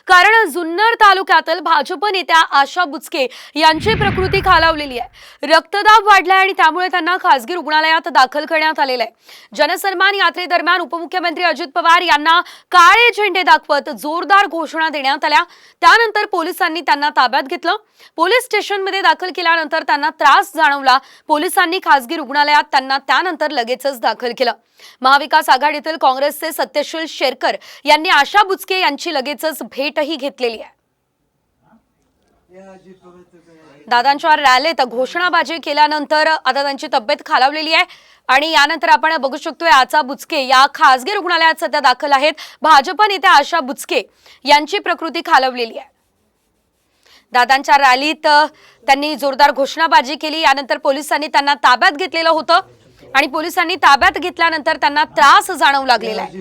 कारण जुन्नर तालुक्यातील भाजप नेत्या आशा बुचके यांची प्रकृती खालावलेली आहे। रक्तदाब वाढलाय आणि त्यामुळे त्यांना खासगी रुग्णालयात दाखल करण्यात आलेले आहे। जनसन्मान यात्रेदरम्यान उपमुख्यमंत्री अजित पवार यांना काळे झेंडे दाखवत जोरदार घोषणा देण्यात आल्या। त्यानंतर पोलिसांनी त्यांना ताब्यात घेतलं। पोलीस स्टेशनमध्ये दाखल केल्यानंतर त्यांना त्रास जाणवला। पोलिसांनी खासगी रुग्णालयात त्यांना त्यानंतर लगेचच दाखल केलं। महाविकास आघाडीतील काँग्रेसचे सत्यशील शेरकर यांनी आशा बुचके यांची लगेचच भेटही घेतलेली आहे। दादांच्या रॅलीत घोषणाबाजी केल्यानंतर आता त्यांची तब्येत खालावलेली आहे आणि यानंतर आपण बघू शकतोय आशा बुचके या खासगी रुग्णालयात सध्या दाखल आहेत। भाजप नेत्या आशा बुचके यांची प्रकृती खालावलेली आहे। दादांच्या रॅलीत त्यांनी जोरदार घोषणाबाजी केली। यानंतर पोलिसांनी त्यांना ताब्यात घेतलेलं होतं आणि पोलिसांनी ताब्यात घेतल्यानंतर त्यांना त्रास जाणवू लागलेला आहे।